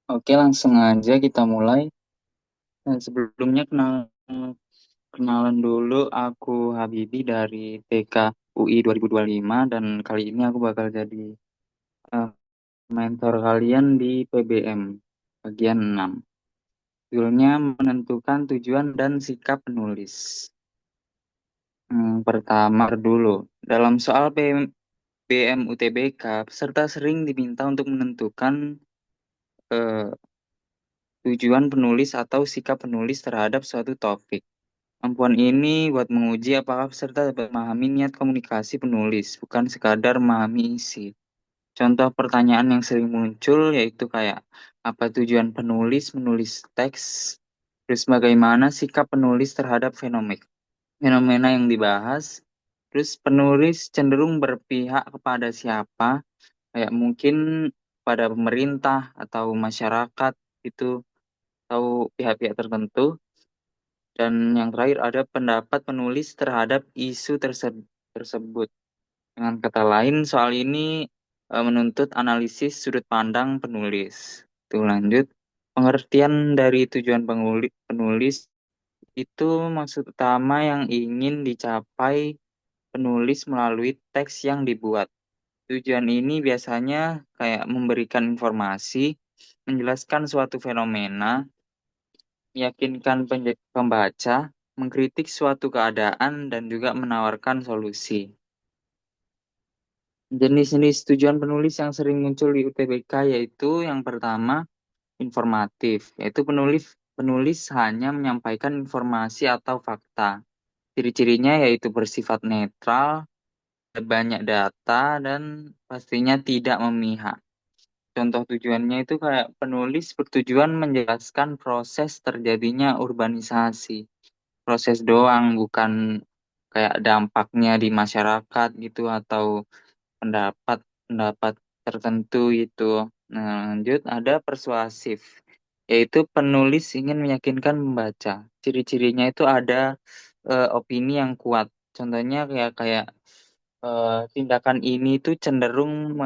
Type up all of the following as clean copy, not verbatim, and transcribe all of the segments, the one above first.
Oke, langsung aja kita mulai. Dan sebelumnya kenalan dulu, aku Habibi dari TK UI 2025 dan kali ini aku bakal jadi eh, mentor kalian di PBM bagian 6. Judulnya menentukan tujuan dan sikap penulis. Pertama dulu, dalam soal PBM UTBK, peserta sering diminta untuk menentukan eh, tujuan penulis atau sikap penulis terhadap suatu topik. Kemampuan ini buat menguji apakah peserta dapat memahami niat komunikasi penulis, bukan sekadar memahami isi. Contoh pertanyaan yang sering muncul yaitu kayak, apa tujuan penulis menulis teks? Terus bagaimana sikap penulis terhadap fenomena yang dibahas? Terus penulis cenderung berpihak kepada siapa? Kayak mungkin pada pemerintah atau masyarakat itu, atau pihak-pihak tertentu. Dan yang terakhir ada pendapat penulis terhadap isu tersebut. Dengan kata lain, soal ini menuntut analisis sudut pandang penulis. Itu lanjut. Pengertian dari tujuan penulis itu maksud utama yang ingin dicapai penulis melalui teks yang dibuat. Tujuan ini biasanya kayak memberikan informasi, menjelaskan suatu fenomena, meyakinkan pembaca, mengkritik suatu keadaan, dan juga menawarkan solusi. Jenis-jenis tujuan penulis yang sering muncul di UTBK yaitu yang pertama, informatif, yaitu penulis hanya menyampaikan informasi atau fakta. Ciri-cirinya yaitu bersifat netral, banyak data, dan pastinya tidak memihak. Contoh tujuannya itu kayak penulis bertujuan menjelaskan proses terjadinya urbanisasi. Proses doang, bukan kayak dampaknya di masyarakat gitu atau pendapat-pendapat tertentu gitu. Nah, lanjut ada persuasif, yaitu penulis ingin meyakinkan membaca. Ciri-cirinya itu ada opini yang kuat. Contohnya kayak kayak tindakan ini tuh cenderung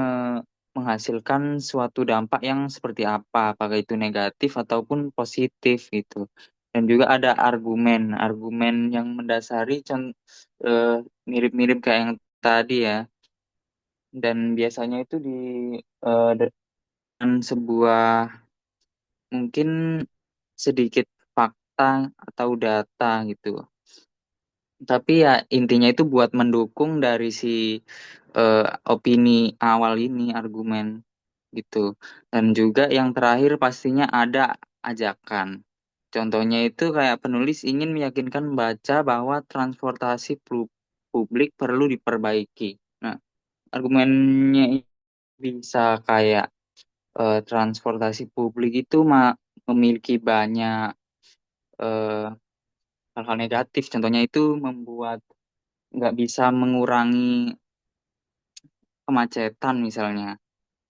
menghasilkan suatu dampak yang seperti apa, apakah itu negatif ataupun positif gitu. Dan juga ada argumen yang mendasari eh, mirip-mirip kayak yang tadi ya. Dan biasanya itu dengan sebuah mungkin sedikit fakta atau data gitu. Tapi ya intinya itu buat mendukung dari si eh, opini awal ini, argumen gitu. Dan juga yang terakhir pastinya ada ajakan. Contohnya itu kayak penulis ingin meyakinkan membaca bahwa transportasi publik perlu diperbaiki. Nah, argumennya bisa kayak transportasi publik itu memiliki banyak eh, hal-hal negatif. Contohnya itu membuat nggak bisa mengurangi kemacetan misalnya.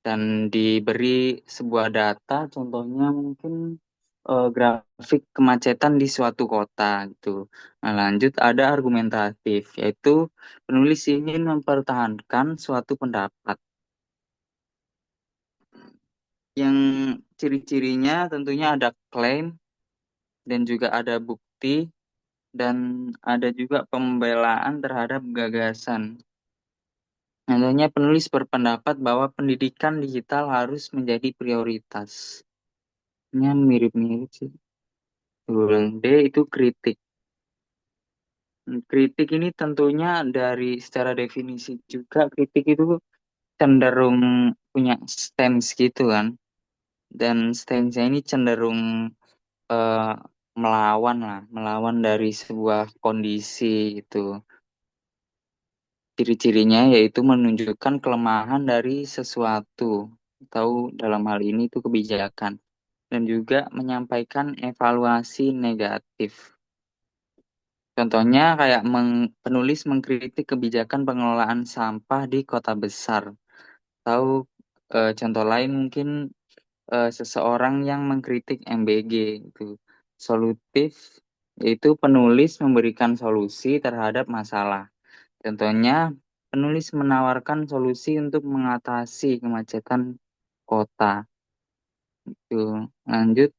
Dan diberi sebuah data, contohnya mungkin grafik kemacetan di suatu kota gitu. Nah, lanjut ada argumentatif, yaitu penulis ingin mempertahankan suatu pendapat yang ciri-cirinya tentunya ada klaim dan juga ada bukti dan ada juga pembelaan terhadap gagasan. Adanya penulis berpendapat bahwa pendidikan digital harus menjadi prioritas. Ini mirip-mirip sih. D itu kritik. Kritik ini tentunya dari secara definisi juga kritik itu cenderung punya stance gitu kan. Dan stance ini cenderung eh, melawan dari sebuah kondisi itu. Ciri-cirinya yaitu menunjukkan kelemahan dari sesuatu atau dalam hal ini itu kebijakan dan juga menyampaikan evaluasi negatif. Contohnya kayak penulis mengkritik kebijakan pengelolaan sampah di kota besar. Tahu contoh lain mungkin seseorang yang mengkritik MBG itu. Solutif yaitu penulis memberikan solusi terhadap masalah. Contohnya penulis menawarkan solusi untuk mengatasi kemacetan kota. Tuh, lanjut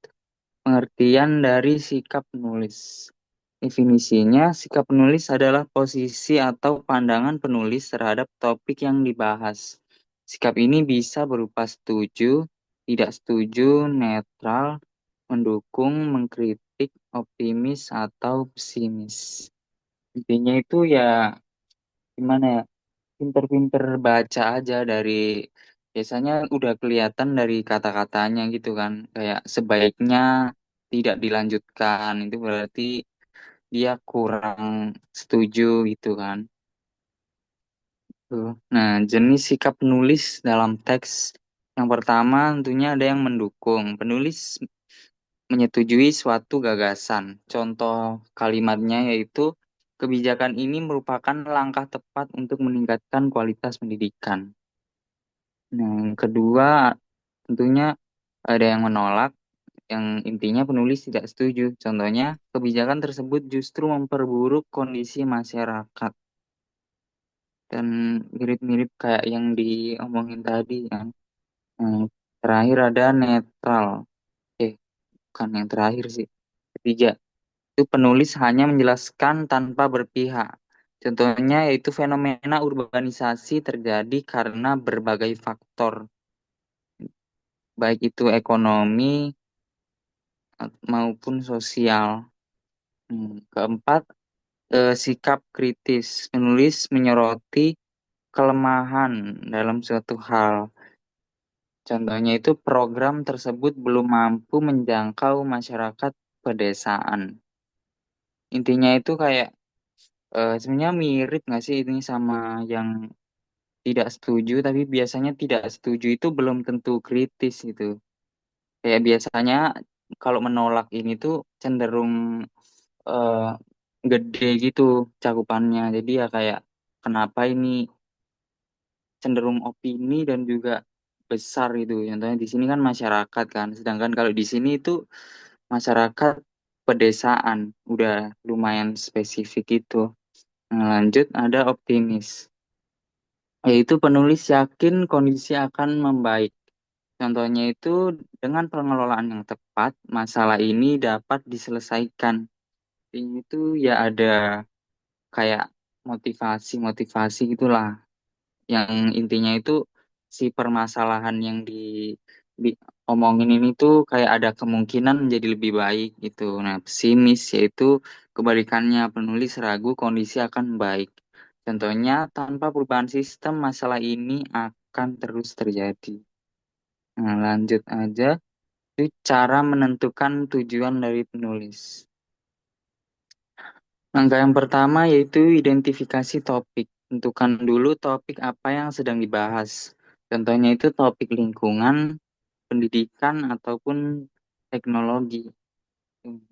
pengertian dari sikap penulis. Definisinya, sikap penulis adalah posisi atau pandangan penulis terhadap topik yang dibahas. Sikap ini bisa berupa setuju, tidak setuju, netral, mendukung, mengkritik, optimis, atau pesimis. Intinya itu ya gimana ya, pinter-pinter baca aja dari biasanya udah kelihatan dari kata-katanya gitu kan. Kayak sebaiknya tidak dilanjutkan, itu berarti dia kurang setuju gitu kan. Tuh. Nah, jenis sikap penulis dalam teks yang pertama tentunya ada yang mendukung. Penulis menyetujui suatu gagasan. Contoh kalimatnya yaitu kebijakan ini merupakan langkah tepat untuk meningkatkan kualitas pendidikan. Nah, yang kedua tentunya ada yang menolak, yang intinya penulis tidak setuju. Contohnya, kebijakan tersebut justru memperburuk kondisi masyarakat. Dan mirip-mirip kayak yang diomongin tadi kan. Yang terakhir ada netral. Eh, bukan yang terakhir sih. Ketiga, itu penulis hanya menjelaskan tanpa berpihak. Contohnya yaitu fenomena urbanisasi terjadi karena berbagai faktor, baik itu ekonomi maupun sosial. Keempat, sikap kritis. Penulis menyoroti kelemahan dalam suatu hal. Contohnya itu program tersebut belum mampu menjangkau masyarakat pedesaan. Intinya itu kayak sebenarnya mirip nggak sih ini sama yang tidak setuju, tapi biasanya tidak setuju itu belum tentu kritis gitu. Kayak biasanya kalau menolak ini tuh cenderung eh, gede gitu cakupannya. Jadi ya kayak kenapa ini cenderung opini dan juga besar itu. Contohnya di sini kan masyarakat kan, sedangkan kalau di sini itu masyarakat pedesaan udah lumayan spesifik itu. Nah, lanjut ada optimis, yaitu penulis yakin kondisi akan membaik. Contohnya itu dengan pengelolaan yang tepat, masalah ini dapat diselesaikan. Ini tuh ya ada kayak motivasi-motivasi gitulah yang intinya itu si permasalahan yang diomongin ini tuh kayak ada kemungkinan menjadi lebih baik gitu. Nah, pesimis yaitu kebalikannya, penulis ragu kondisi akan baik. Contohnya, tanpa perubahan sistem, masalah ini akan terus terjadi. Nah, lanjut aja. Itu cara menentukan tujuan dari penulis. Langkah yang pertama yaitu identifikasi topik. Tentukan dulu topik apa yang sedang dibahas. Contohnya itu topik lingkungan, pendidikan, ataupun teknologi.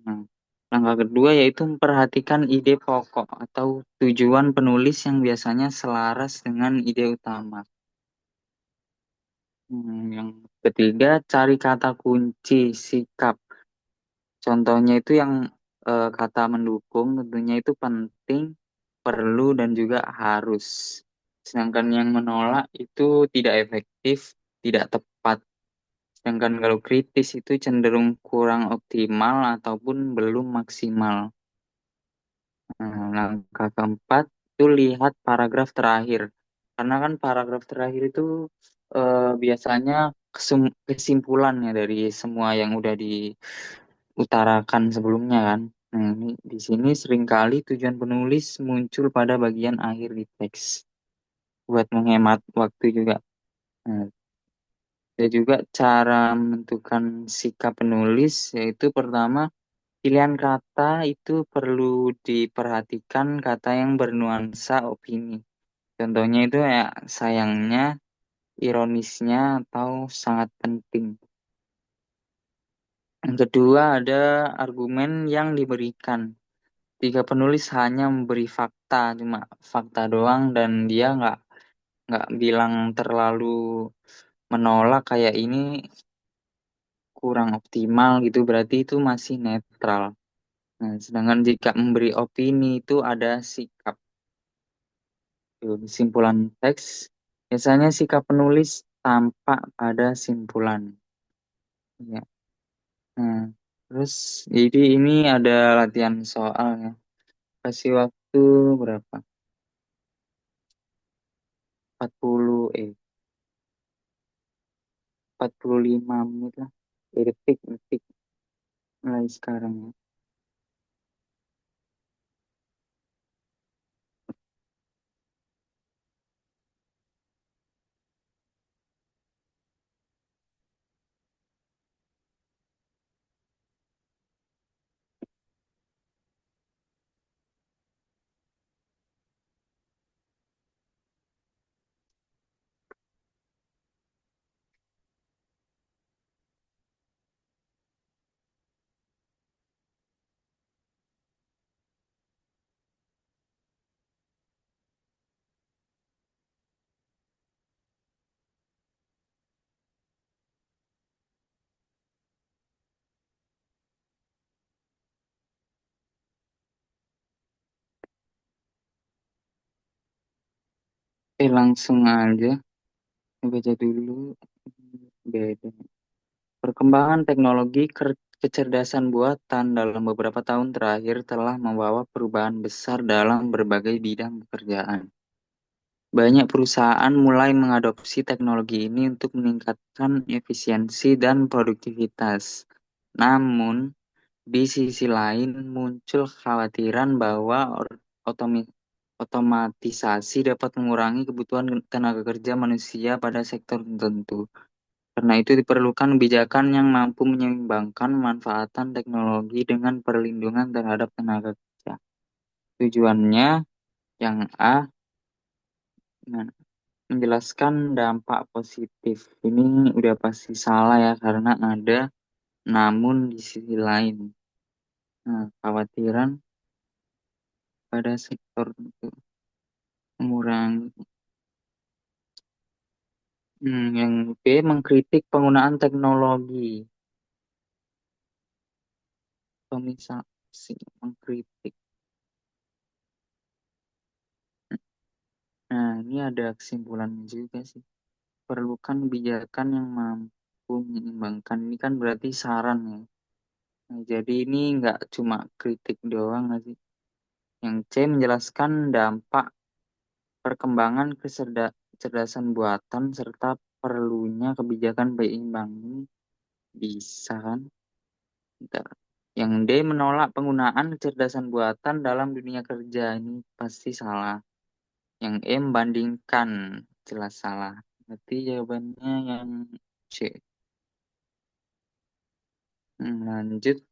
Nah, langkah kedua yaitu memperhatikan ide pokok atau tujuan penulis yang biasanya selaras dengan ide utama. Yang ketiga, cari kata kunci sikap. Contohnya itu yang kata mendukung tentunya itu penting, perlu, dan juga harus. Sedangkan yang menolak itu tidak efektif, tidak tepat. Sedangkan kalau kritis itu cenderung kurang optimal ataupun belum maksimal. Nah, langkah keempat itu lihat paragraf terakhir. Karena kan paragraf terakhir itu biasanya kesimpulannya dari semua yang udah diutarakan sebelumnya kan. Nah, ini di sini seringkali tujuan penulis muncul pada bagian akhir di teks buat menghemat waktu juga. Nah, ada juga cara menentukan sikap penulis yaitu pertama pilihan kata itu perlu diperhatikan kata yang bernuansa opini. Contohnya itu ya sayangnya, ironisnya, atau sangat penting. Yang kedua ada argumen yang diberikan. Jika penulis hanya memberi fakta, cuma fakta doang dan dia nggak bilang terlalu menolak kayak ini kurang optimal gitu, berarti itu masih netral. Nah, sedangkan jika memberi opini itu ada sikap. Kesimpulan teks, biasanya sikap penulis tampak pada simpulan. Ya. Nah, terus jadi ini ada latihan soal ya. Kasih waktu berapa? 45 menit lah. Detik, detik mulai sekarang ya. Langsung aja. Baca dulu. Beda. Perkembangan teknologi kecerdasan buatan dalam beberapa tahun terakhir telah membawa perubahan besar dalam berbagai bidang pekerjaan. Banyak perusahaan mulai mengadopsi teknologi ini untuk meningkatkan efisiensi dan produktivitas. Namun, di sisi lain muncul kekhawatiran bahwa otomatisasi dapat mengurangi kebutuhan tenaga kerja manusia pada sektor tertentu. Karena itu diperlukan kebijakan yang mampu menyeimbangkan pemanfaatan teknologi dengan perlindungan terhadap tenaga kerja. Tujuannya yang A, nah, menjelaskan dampak positif. Ini udah pasti salah ya karena ada namun di sisi lain. Nah, khawatiran pada sektor itu mengurangi. Yang B mengkritik penggunaan teknologi. Pemisah mengkritik. Nah, ini ada kesimpulannya juga sih. Perlukan kebijakan yang mampu menyeimbangkan. Ini kan berarti saran ya. Nah, jadi ini nggak cuma kritik doang nggak sih. Yang C menjelaskan dampak perkembangan kecerdasan buatan serta perlunya kebijakan berimbang. Ini bisa kan? Bentar. Yang D menolak penggunaan kecerdasan buatan dalam dunia kerja. Ini pasti salah. Yang E membandingkan. Jelas salah. Berarti jawabannya yang C. Lanjut.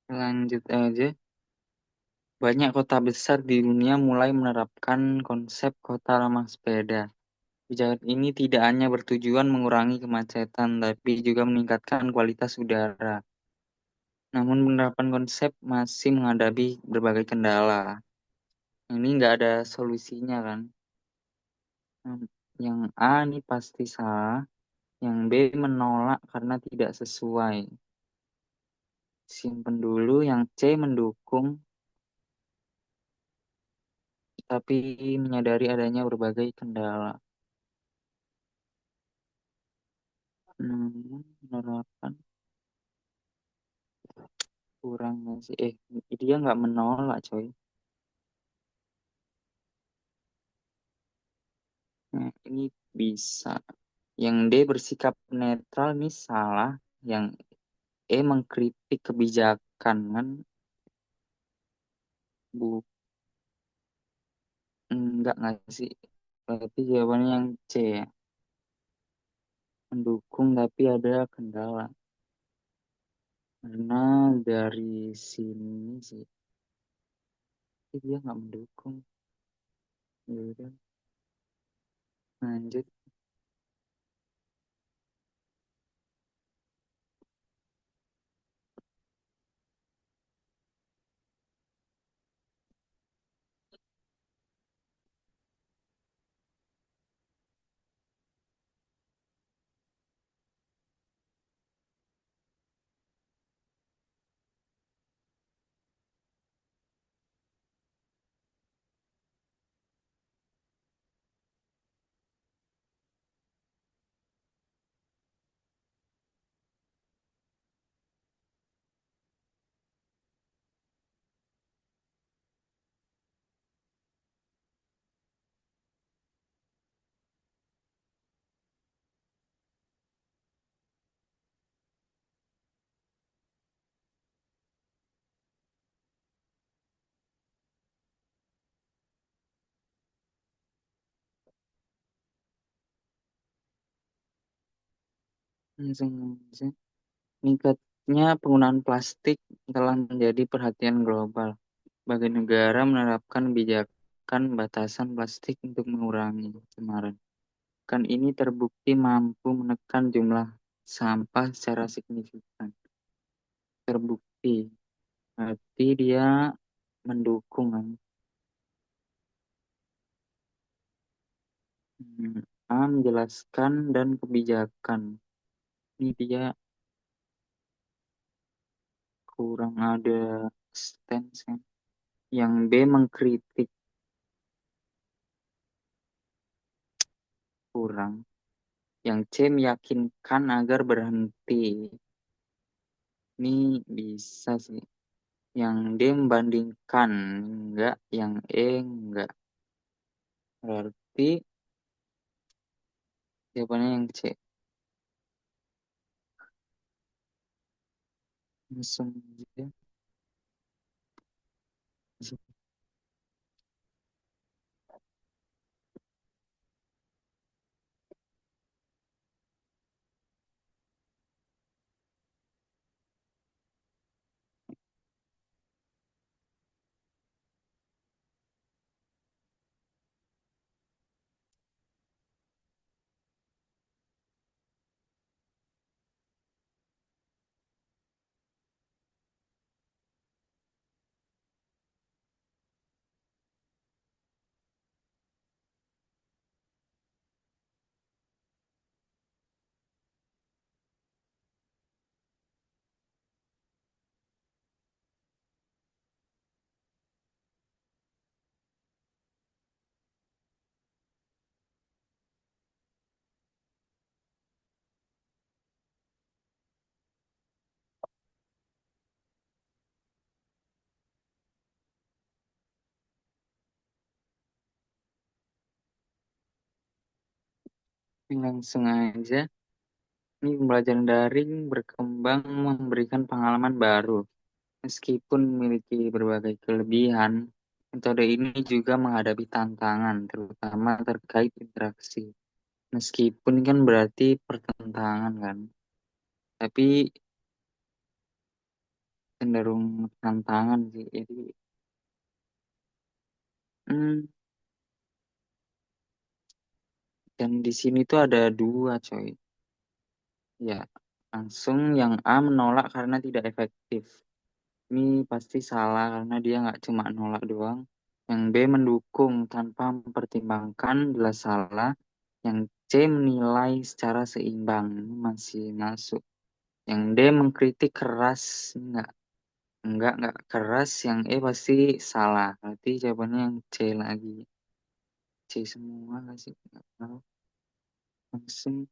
Lanjut aja. Banyak kota besar di dunia mulai menerapkan konsep kota ramah sepeda. Kebijakan ini tidak hanya bertujuan mengurangi kemacetan, tapi juga meningkatkan kualitas udara. Namun penerapan konsep masih menghadapi berbagai kendala. Ini nggak ada solusinya kan? Hmm, Yang A ini pasti salah, yang B menolak karena tidak sesuai. Simpen dulu, yang C mendukung, tapi menyadari adanya berbagai kendala. Namun penerapan kurang nggak sih? Dia nggak menolak, coy. Nah, ini bisa. Yang D bersikap netral ini salah. Yang E mengkritik kebijakan kan bu enggak nggak sih? Berarti jawabannya yang C ya. Mendukung tapi ada kendala. Karena dari sini sih, dia nggak mendukung. Ya udah, lanjut. Langsung aja. Meningkatnya penggunaan plastik telah menjadi perhatian global. Bagi negara menerapkan kebijakan batasan plastik untuk mengurangi pencemaran. Kan ini terbukti mampu menekan jumlah sampah secara signifikan. Terbukti. Berarti dia mendukung kan. A. Menjelaskan dan kebijakan. Ini dia kurang ada stance kan. Yang B. Mengkritik. Kurang. Yang C. Meyakinkan agar berhenti. Ini bisa sih. Yang D. Membandingkan. Enggak. Yang E. Enggak. Berarti jawabannya yang C. Langsung aja. Langsung aja. Ini pembelajaran daring berkembang memberikan pengalaman baru. Meskipun memiliki berbagai kelebihan, metode ini juga menghadapi tantangan, terutama terkait interaksi. Meskipun kan berarti pertentangan kan, tapi cenderung tantangan sih. Jadi, hmm, dan di sini tuh ada dua, coy. Ya, langsung yang A menolak karena tidak efektif. Ini pasti salah karena dia nggak cuma nolak doang. Yang B mendukung tanpa mempertimbangkan jelas salah. Yang C menilai secara seimbang. Ini masih masuk. Yang D mengkritik keras. Enggak keras. Yang E pasti salah. Berarti jawabannya yang C lagi. C semua nggak sih? Nggak tahu. Langsung.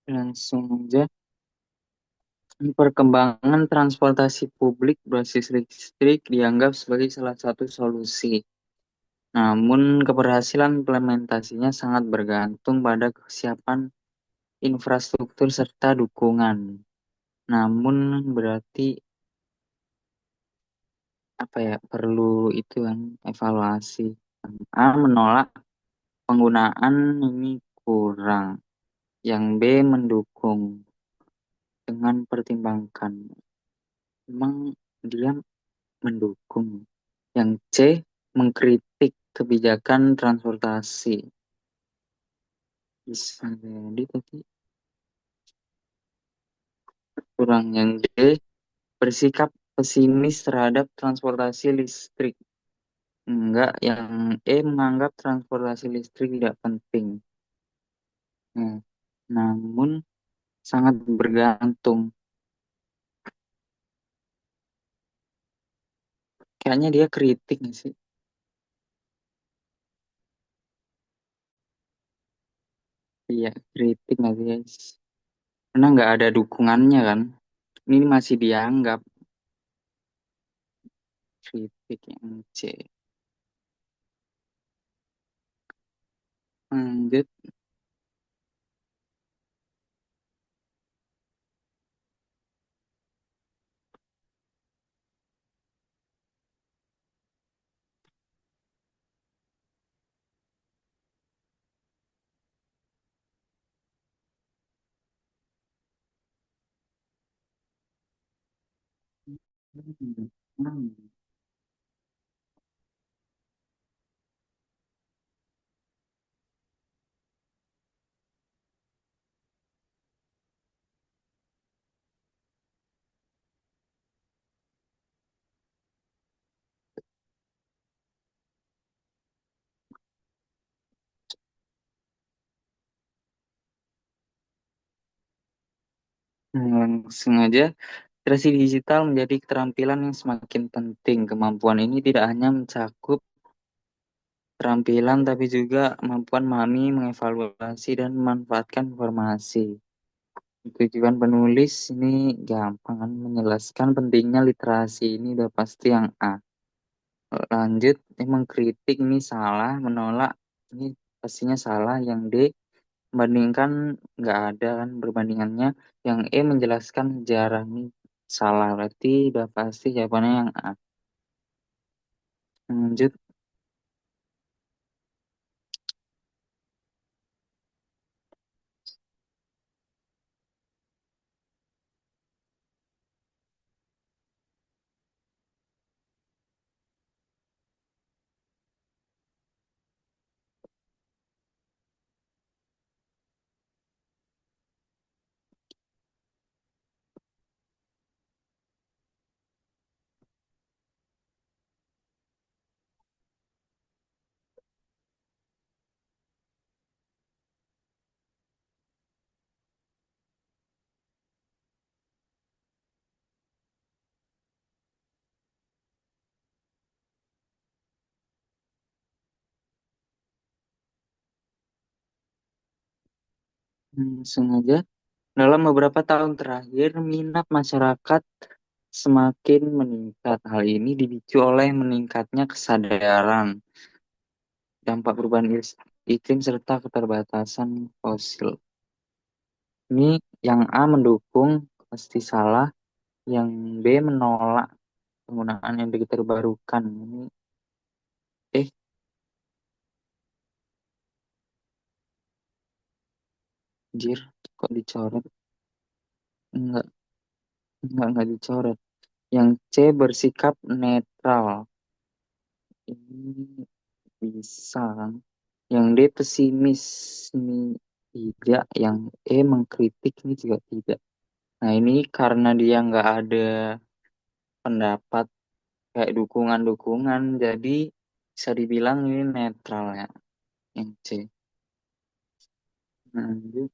Langsung aja. Perkembangan transportasi publik berbasis listrik dianggap sebagai salah satu solusi. Namun, keberhasilan implementasinya sangat bergantung pada kesiapan infrastruktur serta dukungan. Namun, berarti apa ya? Perlu itu kan evaluasi. A menolak penggunaan ini kurang. Yang B mendukung dengan pertimbangkan. Memang dia mendukung. Yang C mengkritik kebijakan transportasi. Bisa jadi tadi kurang. Yang D bersikap pesimis terhadap transportasi listrik. Enggak, yang E menganggap transportasi listrik tidak penting. Nah, namun sangat bergantung. Kayaknya dia kritik nggak sih? Iya, kritik nggak sih, guys? Karena nggak ada dukungannya kan. Ini masih dianggap kritik yang C. Lanjut. Langsung aja. Literasi digital menjadi keterampilan yang semakin penting. Kemampuan ini tidak hanya mencakup keterampilan, tapi juga kemampuan memahami, mengevaluasi, dan memanfaatkan informasi. Tujuan penulis ini gampang kan, menjelaskan pentingnya literasi ini udah pasti yang A. Lanjut, mengkritik ini salah, menolak ini pastinya salah. Yang D, membandingkan nggak ada kan perbandingannya. Yang E, menjelaskan sejarah ini salah. Berarti udah pasti jawabannya yang A. Lanjut. Langsung aja. Dalam beberapa tahun terakhir, minat masyarakat semakin meningkat. Hal ini dipicu oleh meningkatnya kesadaran, dampak perubahan iklim, serta keterbatasan fosil. Ini yang A mendukung, pasti salah. Yang B menolak penggunaan energi terbarukan. Ini, eh, jir, kok dicoret? Enggak, enggak dicoret. Yang C bersikap netral. Ini bisa kan? Yang D pesimis ini tidak, yang E mengkritik ini juga tidak. Nah ini karena dia nggak ada pendapat kayak dukungan-dukungan, jadi bisa dibilang ini netral ya, yang C. Lanjut.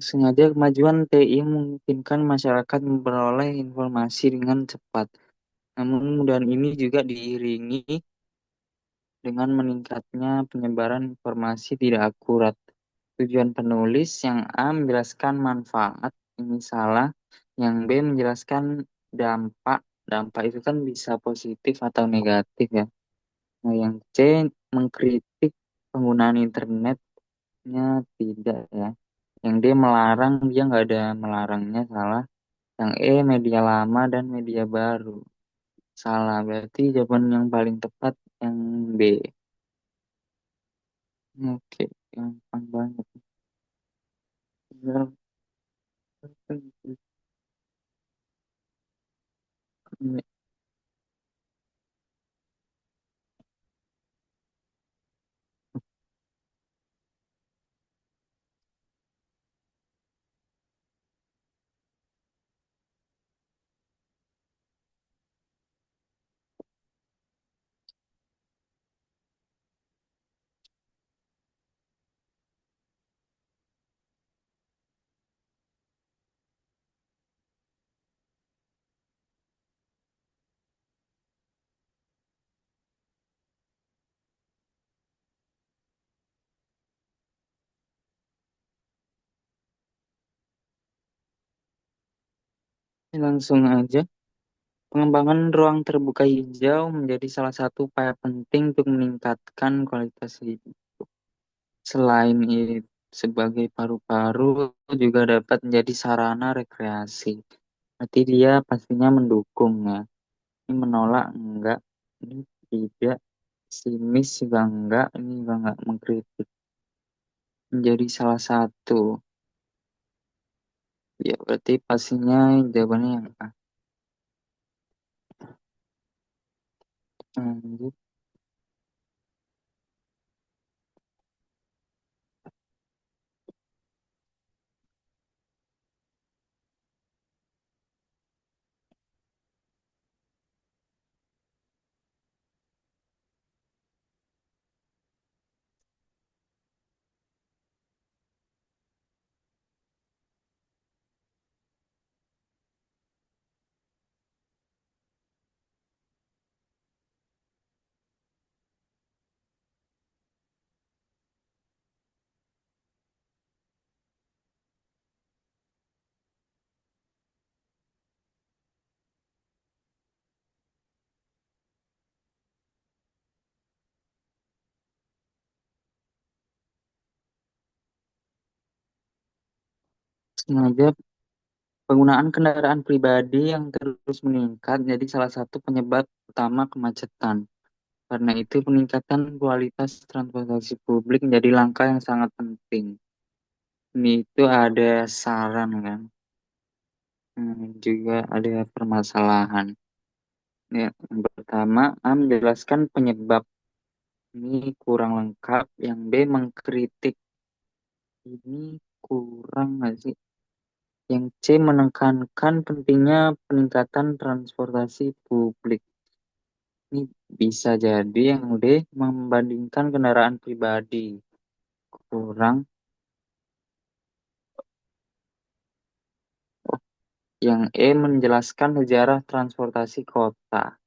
Sengaja kemajuan TI memungkinkan masyarakat memperoleh informasi dengan cepat. Namun kemudahan ini juga diiringi dengan meningkatnya penyebaran informasi tidak akurat. Tujuan penulis yang A menjelaskan manfaat, ini salah. Yang B menjelaskan dampak. Dampak itu kan bisa positif atau negatif ya. Nah, yang C mengkritik penggunaan internetnya tidak ya. Yang D melarang, dia nggak ada melarangnya, salah. Yang E media lama dan media baru. Salah, berarti jawaban yang paling tepat yang B. Oke, gampang banget. Langsung aja. Pengembangan ruang terbuka hijau menjadi salah satu upaya penting untuk meningkatkan kualitas hidup. Selain itu, sebagai paru-paru juga dapat menjadi sarana rekreasi. Berarti dia pastinya mendukung ya. Ini menolak enggak, ini tidak, sinis juga enggak, ini juga enggak mengkritik. Menjadi salah satu. Ya, berarti pastinya jawabannya yang A. Lanjut, sengaja penggunaan kendaraan pribadi yang terus meningkat jadi salah satu penyebab utama kemacetan. Karena itu, peningkatan kualitas transportasi publik menjadi langkah yang sangat penting. Ini itu ada saran kan, juga ada permasalahan. Ya, yang pertama, A menjelaskan penyebab ini kurang lengkap. Yang B mengkritik ini kurang nggak sih? Yang C menekankan pentingnya peningkatan transportasi publik. Ini bisa jadi yang D membandingkan kendaraan pribadi kurang. Yang E menjelaskan sejarah transportasi kota.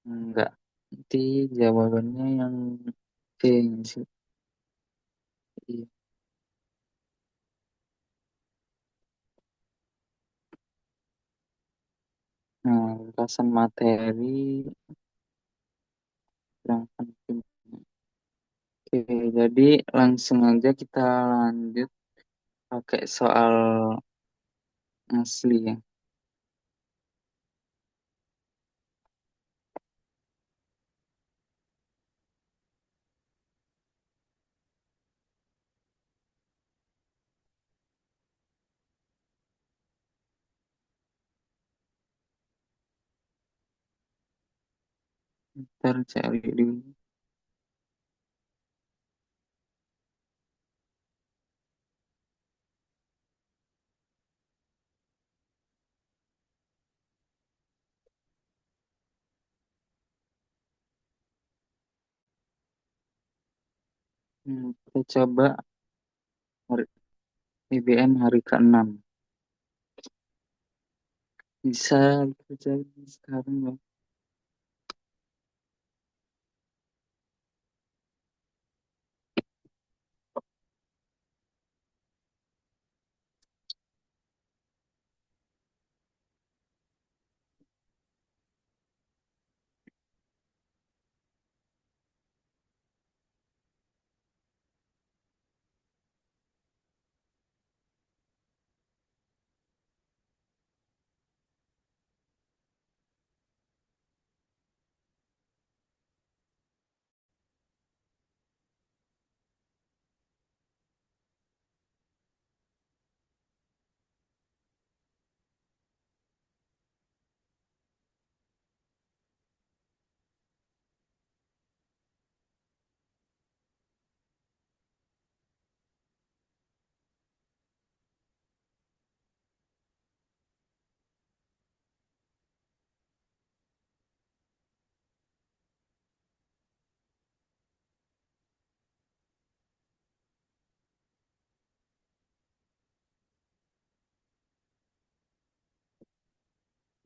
Enggak. Nanti jawabannya yang C sih. Iya. Nah, ulasan materi yang penting. Oke, jadi langsung aja kita lanjut pakai soal asli ya. Ntar cari dulu. Kita coba Hari, BBM hari ke-6. Bisa terjadi sekarang ya.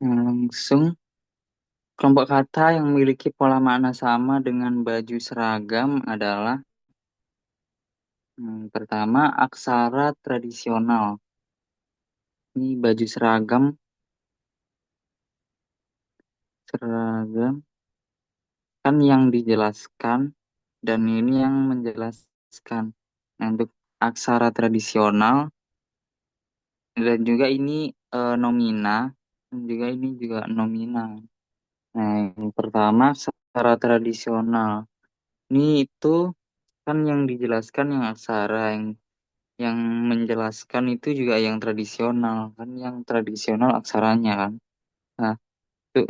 Nah, langsung kelompok kata yang memiliki pola makna sama dengan baju seragam adalah pertama aksara tradisional. Ini baju seragam, seragam kan yang dijelaskan dan ini yang menjelaskan. Nah, untuk aksara tradisional dan juga ini nomina dan juga ini juga nomina. Nah, yang pertama aksara tradisional. Ini itu kan yang dijelaskan yang aksara yang menjelaskan itu juga yang tradisional kan yang tradisional aksaranya kan. Nah,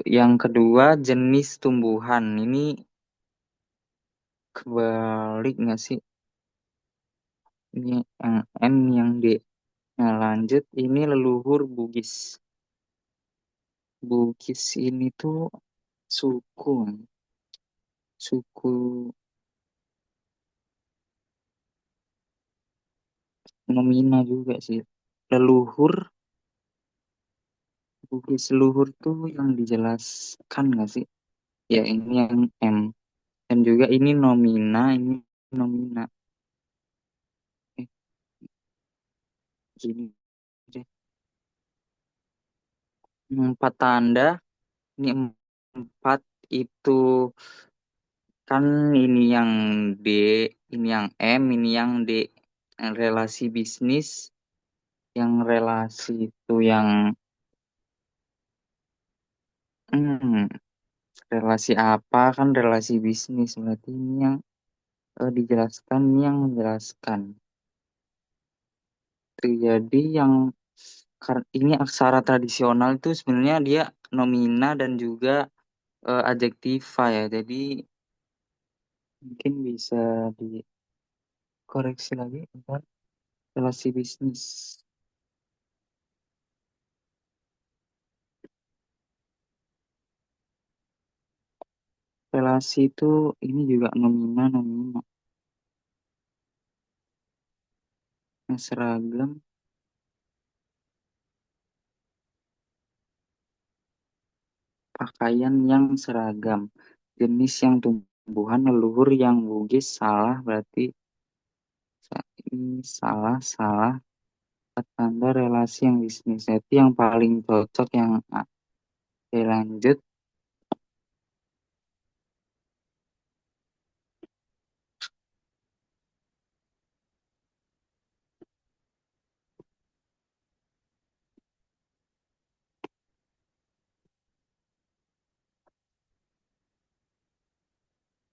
yang kedua jenis tumbuhan ini kebalik nggak sih? Ini yang M yang D. Nah, lanjut ini leluhur Bugis. Bugis ini tuh suku, suku nomina juga sih. Leluhur Bugis leluhur tuh yang dijelaskan nggak sih? Ya ini yang M. Dan juga ini nomina, ini nomina. Eh, gini deh. Empat tanda, ini empat itu kan ini yang D, ini yang M, ini yang D. Relasi bisnis, yang relasi itu yang hmm, relasi apa kan relasi bisnis berarti ini yang dijelaskan, ini yang menjelaskan. Jadi yang ini aksara tradisional itu sebenarnya dia nomina dan juga adjektiva ya. Jadi mungkin bisa dikoreksi lagi bentar. Relasi bisnis. Relasi itu ini juga nomina nomina. Yang seragam pakaian yang seragam. Jenis yang tumbuhan leluhur yang bugis salah berarti ini salah salah. Tanda relasi yang bisnis itu yang paling cocok yang A. Oke, lanjut.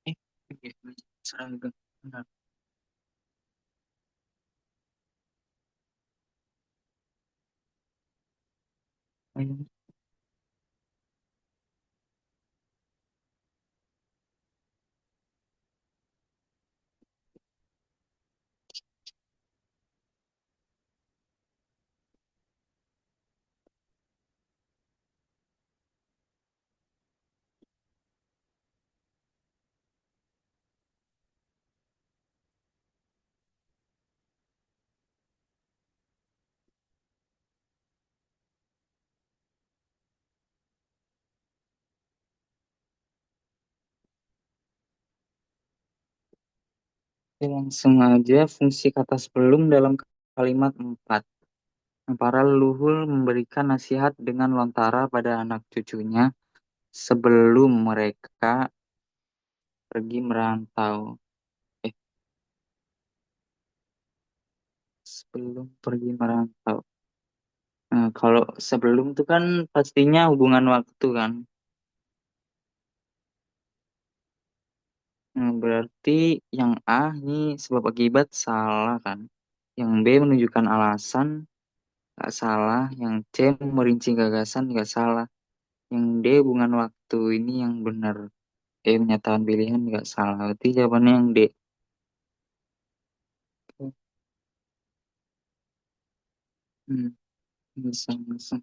Eh, seragam. Benar. Ayo. Ya, langsung aja fungsi kata sebelum dalam kalimat 4. Para leluhur memberikan nasihat dengan lontara pada anak cucunya sebelum mereka pergi merantau. Eh, sebelum pergi merantau. Nah, kalau sebelum itu kan pastinya hubungan waktu kan. Nah, berarti yang A ini sebab akibat salah kan. Yang B menunjukkan alasan nggak salah. Yang C merinci gagasan nggak salah. Yang D hubungan waktu ini yang benar. Menyatakan pilihan nggak salah. Berarti jawabannya yang D. Hmm, bisa, bisa.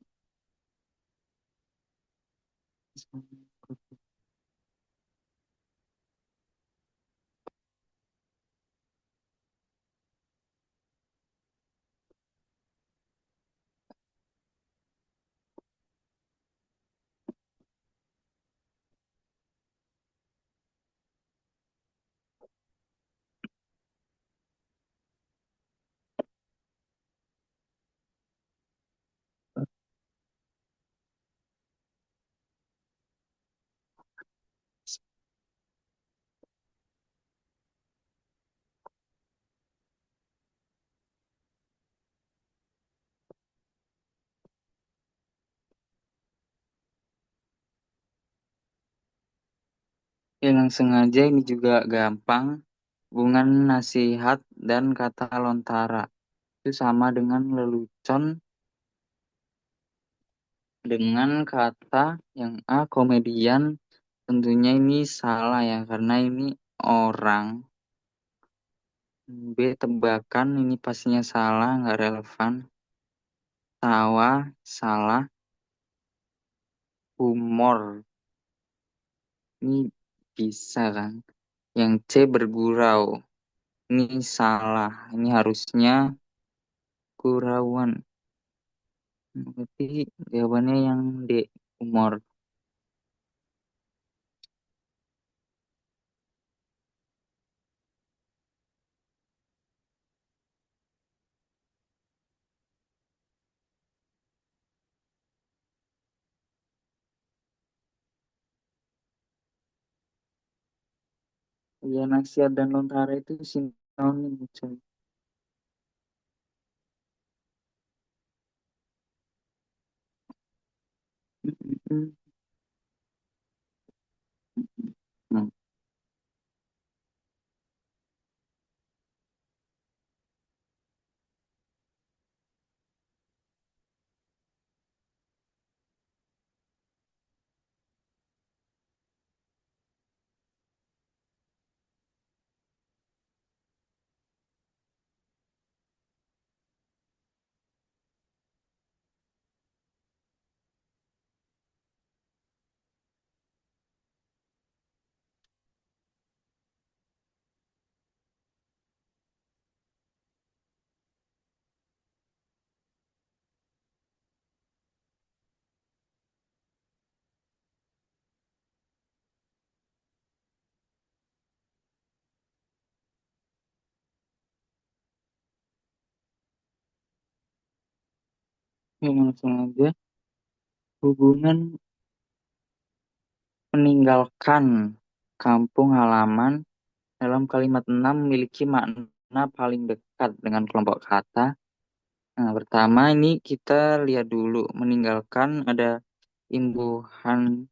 Ya, langsung aja ini juga gampang. Hubungan nasihat dan kata lontara. Itu sama dengan lelucon dengan kata yang A komedian. Tentunya ini salah ya, karena ini orang. B tebakan, ini pastinya salah, nggak relevan. Tawa, salah. Humor, ini bisa kan. Yang C bergurau, ini salah. Ini harusnya gurauan. Berarti jawabannya yang D, humor. Ya, nasihat dan lontara itu sinonim, coy. Hmm, Ya, langsung aja. Hubungan meninggalkan kampung halaman dalam kalimat 6 memiliki makna paling dekat dengan kelompok kata. Nah, pertama ini kita lihat dulu. Meninggalkan ada imbuhan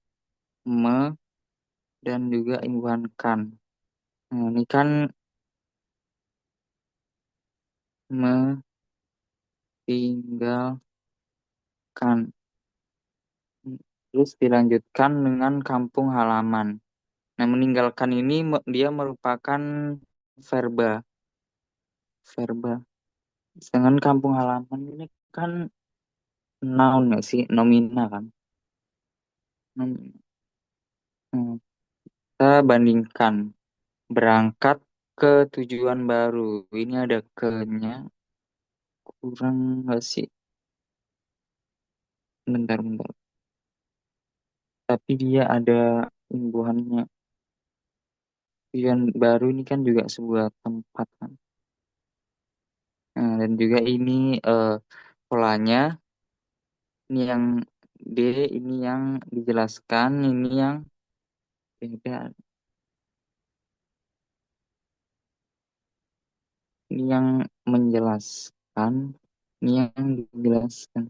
me dan juga imbuhan kan. Nah, ini kan meninggalkan. Terus dilanjutkan dengan kampung halaman. Nah, meninggalkan ini dia merupakan verba. Verba. Sedangkan kampung halaman ini kan noun nggak sih? Nomina kan? Nomina. Hmm, kita bandingkan. Berangkat ke tujuan baru. Ini ada ke-nya. Kurang nggak sih? Bentar, bentar. Tapi dia ada imbuhannya. Tujuan baru ini kan juga sebuah tempat kan. Nah, dan juga ini eh, polanya, ini yang D, ini yang dijelaskan, ini yang beda, ini yang menjelaskan, ini yang dijelaskan.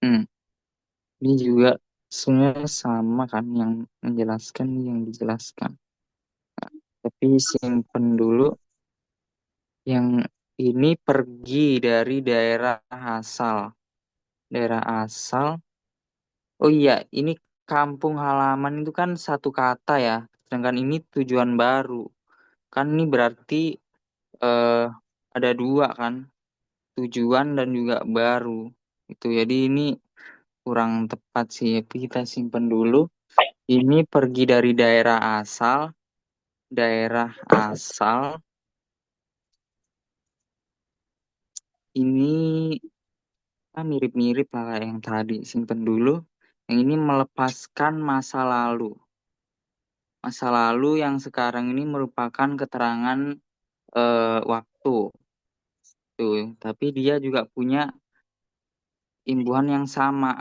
Hmm, ini juga sebenarnya sama kan, yang menjelaskan, ini yang dijelaskan. Tapi simpen dulu yang ini pergi dari daerah asal. Daerah asal. Oh iya, ini kampung halaman itu kan satu kata ya. Sedangkan ini tujuan baru. Kan ini berarti eh, ada dua kan, tujuan dan juga baru. Itu jadi ini kurang tepat sih. Tapi kita simpen dulu. Ini pergi dari daerah asal. Daerah asal ini mirip-mirip lah kayak yang tadi. Simpen dulu. Yang ini melepaskan masa lalu. Masa lalu yang sekarang ini merupakan keterangan waktu. Tuh, tapi dia juga punya imbuhan yang sama.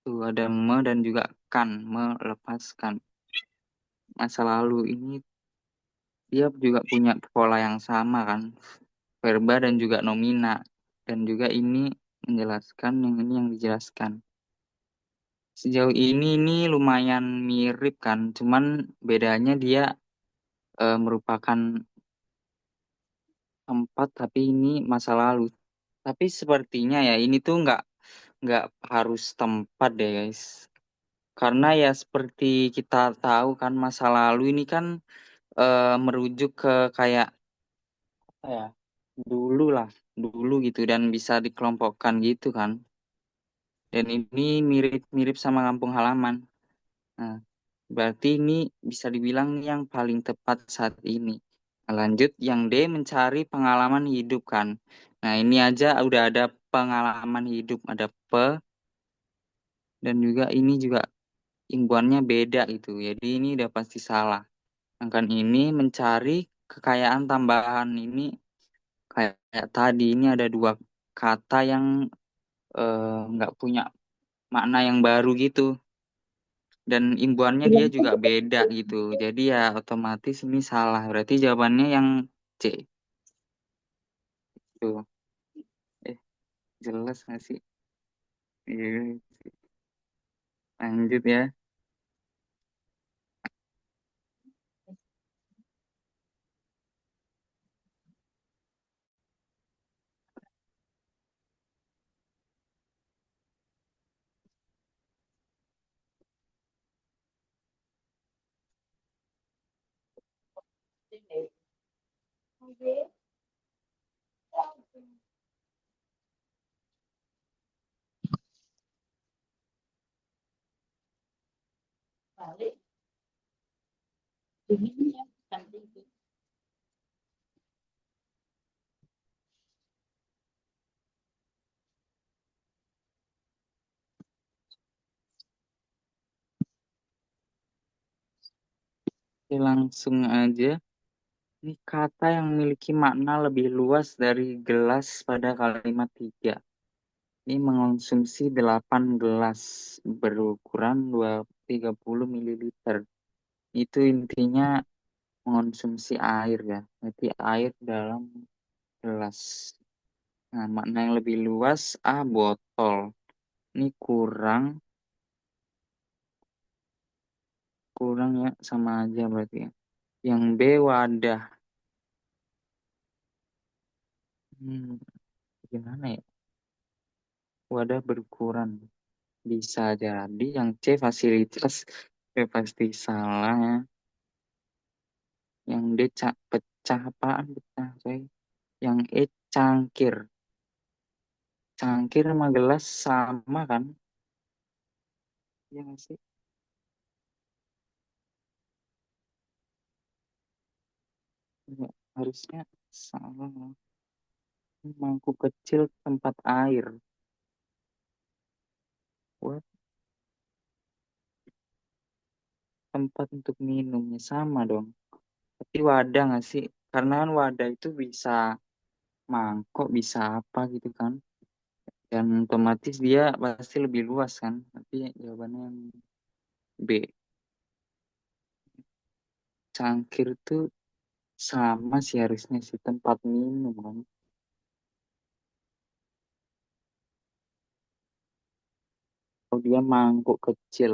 Tuh, ada me dan juga kan, melepaskan. Masa lalu ini dia juga punya pola yang sama kan. Verba dan juga nomina. Dan juga ini menjelaskan, yang ini yang dijelaskan. Sejauh ini lumayan mirip kan, cuman bedanya dia merupakan tempat tapi ini masa lalu. Tapi sepertinya ya ini tuh nggak harus tempat deh guys. Karena ya seperti kita tahu kan masa lalu ini kan merujuk ke kayak apa ya, dulu lah, dulu gitu dan bisa dikelompokkan gitu kan. Dan ini mirip-mirip sama kampung halaman. Nah, berarti ini bisa dibilang yang paling tepat saat ini. Nah, lanjut yang D, mencari pengalaman hidup kan. Nah, ini aja udah ada pengalaman hidup, ada dan juga ini juga imbuhannya beda gitu. Jadi ini udah pasti salah. Sedangkan ini mencari kekayaan tambahan, ini kayak tadi ini ada dua kata yang nggak punya makna yang baru gitu. Dan imbuhannya dia juga beda gitu. Jadi ya otomatis ini salah. Berarti jawabannya yang C. Tuh. Eh, jelas nggak sih? Iya, lanjut ya. Oke, langsung aja. Ini kata yang memiliki makna lebih luas dari gelas pada kalimat tiga. Ini mengonsumsi 8 gelas berukuran 30 mililiter. Itu intinya mengonsumsi air ya. Berarti air dalam gelas. Nah, makna yang lebih luas A, botol. Ini kurang, kurang ya, sama aja berarti ya. Yang B, wadah. Hmm, gimana ya? Wadah berukuran. Bisa jadi. Yang C, fasilitas. Pasti salah ya. Yang D, pecah apaan? Pecah, coy. Yang E, cangkir. Cangkir sama gelas sama kan? Iya nggak sih? Ya, harusnya salah. Mangkuk kecil tempat air. What? tempat untuk minumnya sama dong. Tapi wadah nggak sih? Karena kan wadah itu bisa mangkok, bisa apa gitu kan. Dan otomatis dia pasti lebih luas kan. Tapi jawabannya yang B. Cangkir tuh sama sih harusnya sih tempat minum kan. Kalau dia mangkuk kecil,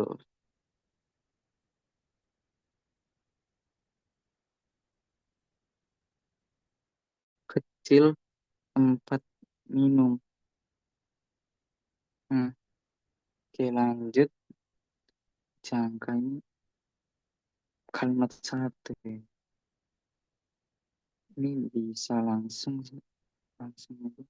kecil tempat minum. Nah, oke lanjut. Jangka ini kalimat satu ya. Ini bisa langsung sih. Langsung aja.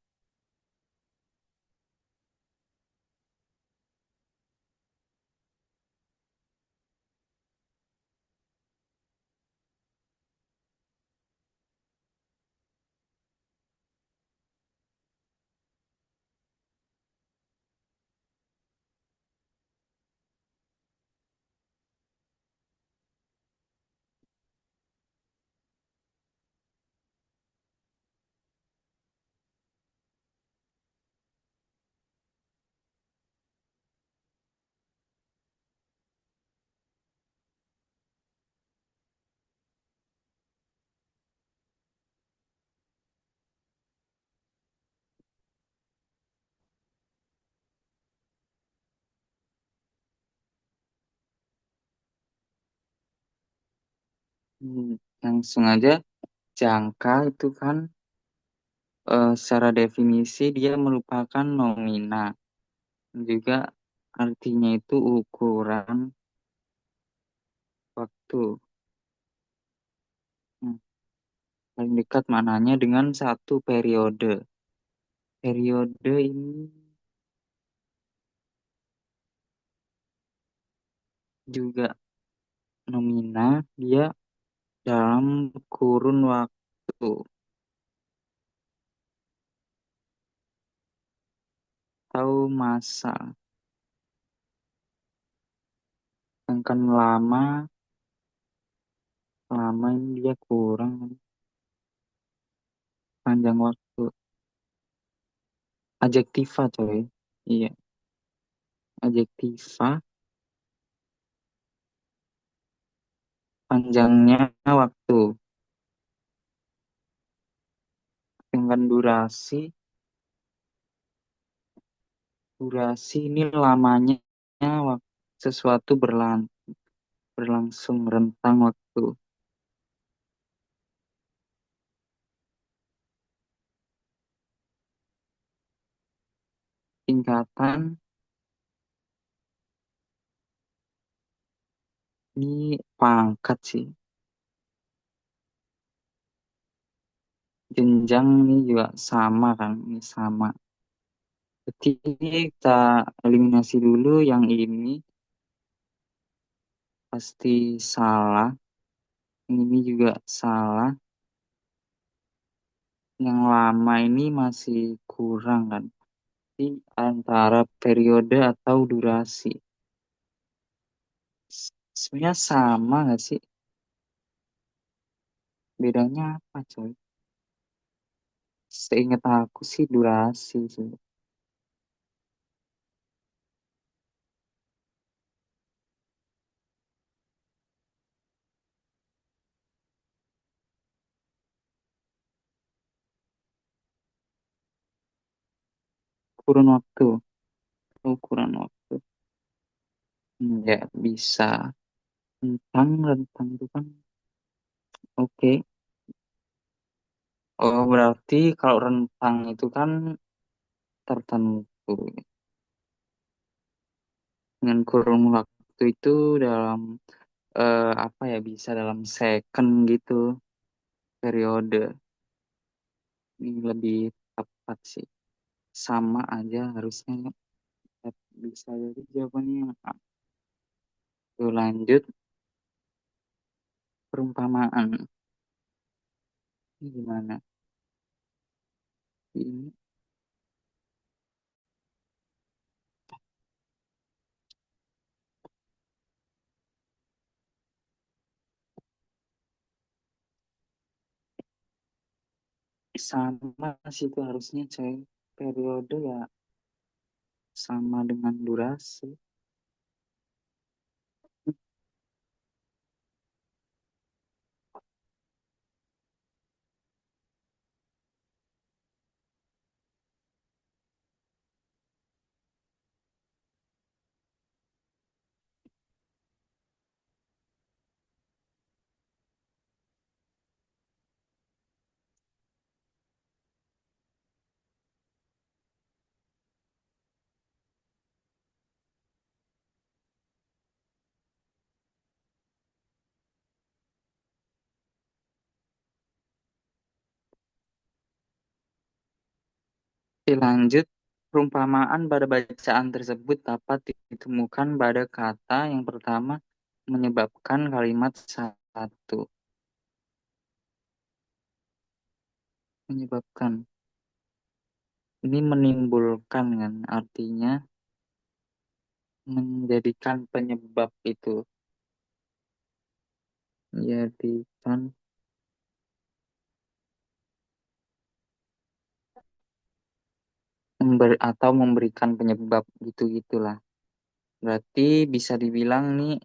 Langsung aja. Jangka itu kan secara definisi dia merupakan nomina. Juga artinya itu ukuran waktu. Hmm, paling dekat mananya dengan satu periode. Periode ini juga nomina, dia dalam kurun waktu atau masa. Sedangkan lama, lama ini dia kurang panjang waktu. Adjektiva coy. Iya, adjektiva panjangnya waktu. Dengan durasi, durasi ini lamanya waktu sesuatu berlangsung rentang waktu. Tingkatan ini pangkat sih. Jenjang ini juga sama kan, ini sama. Jadi kita eliminasi dulu yang ini pasti salah. Yang ini juga salah. Yang lama ini masih kurang kan. Jadi antara periode atau durasi. Sebenarnya sama nggak sih? Bedanya apa coy? Seingat aku sih durasi sih. Kurun waktu. Ukuran waktu. Nggak bisa. Rentang itu kan. Oke. Oh, berarti kalau rentang itu kan tertentu. Dengan kurun waktu itu dalam apa ya bisa dalam second gitu periode. Ini lebih tepat sih. Sama aja harusnya bisa jadi jawabannya. Tuh, lanjut perumpamaan. Ini gimana? Ini Sama sih itu harusnya coy. Periode ya sama dengan durasi. Oke, lanjut. Perumpamaan pada bacaan tersebut dapat ditemukan pada kata yang pertama menyebabkan kalimat satu. Menyebabkan. Ini menimbulkan kan, artinya menjadikan penyebab itu. Menjadikan atau memberikan penyebab gitu-gitulah. Berarti bisa dibilang nih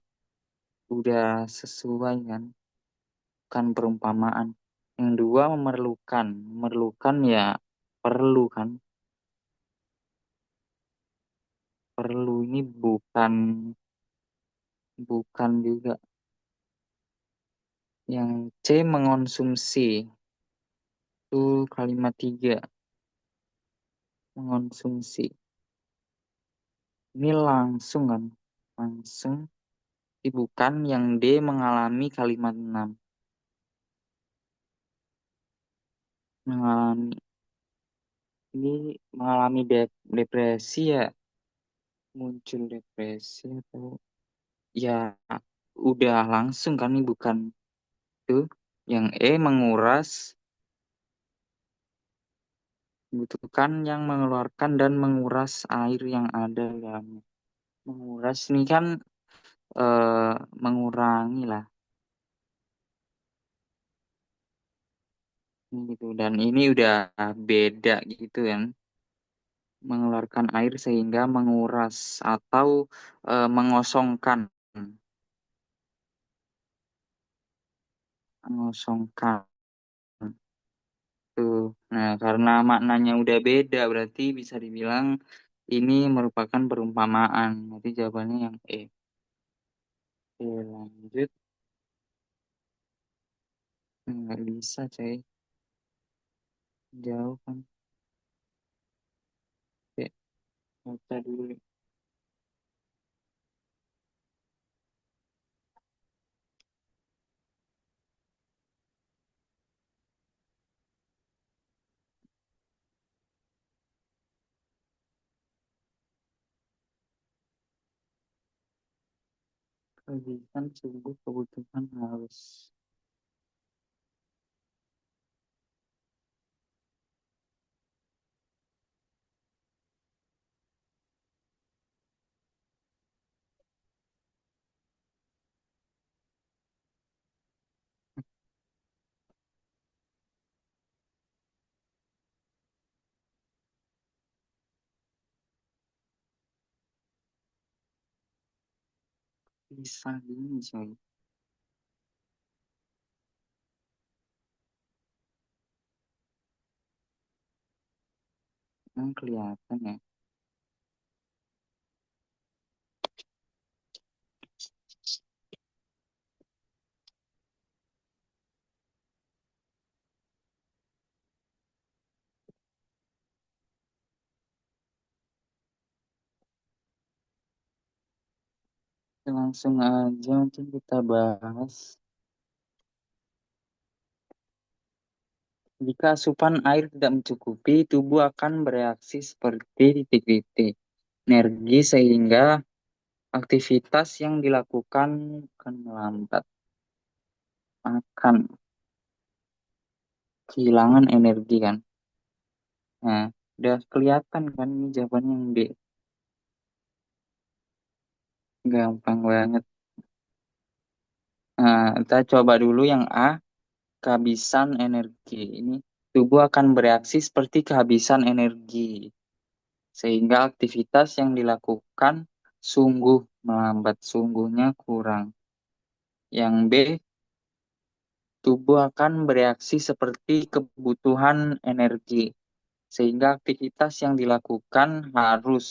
udah sesuai kan, bukan perumpamaan. Yang dua memerlukan, memerlukan ya perlu kan, perlu ini bukan juga. Yang C mengonsumsi itu kalimat tiga, mengonsumsi. Ini langsung kan, langsung. Tapi bukan yang D mengalami kalimat 6. Mengalami ini mengalami depresi ya, muncul depresi atau ya udah langsung kan, ini bukan itu. Yang E menguras, butuhkan yang mengeluarkan dan menguras air yang ada dalamnya. Menguras ini kan mengurangi lah gitu, dan ini udah beda gitu kan. Mengeluarkan air sehingga menguras atau mengosongkan, mengosongkan tuh. Nah, karena maknanya udah beda, berarti bisa dibilang ini merupakan perumpamaan. Nanti jawabannya yang E. Oke, lanjut. Nggak bisa, coy. Jauh kan. Oke, baca dulu. Kewajiban sungguh kebutuhan harus. Bisa gini, coy. Kan kelihatan ya. Langsung aja mungkin kita bahas. Jika asupan air tidak mencukupi, tubuh akan bereaksi seperti titik-titik energi sehingga aktivitas yang dilakukan akan melambat, akan kehilangan energi kan. Nah, udah kelihatan kan ini jawabannya yang B. Gampang banget. Nah, kita coba dulu yang A, kehabisan energi. Ini tubuh akan bereaksi seperti kehabisan energi, sehingga aktivitas yang dilakukan sungguh melambat, sungguhnya kurang. Yang B, tubuh akan bereaksi seperti kebutuhan energi, sehingga aktivitas yang dilakukan harus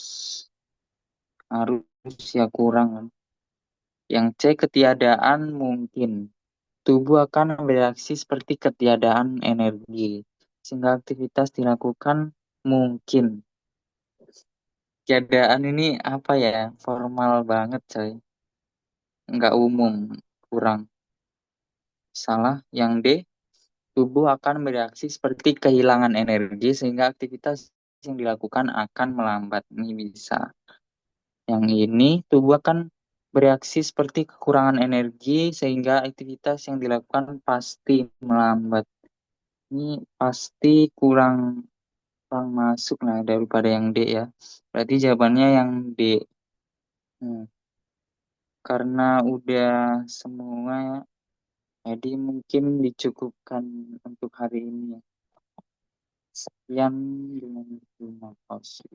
ya kurang. Yang C, ketiadaan mungkin. Tubuh akan bereaksi seperti ketiadaan energi, sehingga aktivitas dilakukan mungkin. Ketiadaan ini apa ya? Formal banget, coy. Nggak umum, kurang. Salah. Yang D, tubuh akan bereaksi seperti kehilangan energi, sehingga aktivitas yang dilakukan akan melambat. Ini bisa. Yang ini, tubuh akan bereaksi seperti kekurangan energi, sehingga aktivitas yang dilakukan pasti melambat. Ini pasti kurang kurang masuk lah daripada yang D ya. Berarti jawabannya yang D. Hmm, karena udah semua, jadi mungkin dicukupkan untuk hari ini ya. Sekian dengan terima kasih.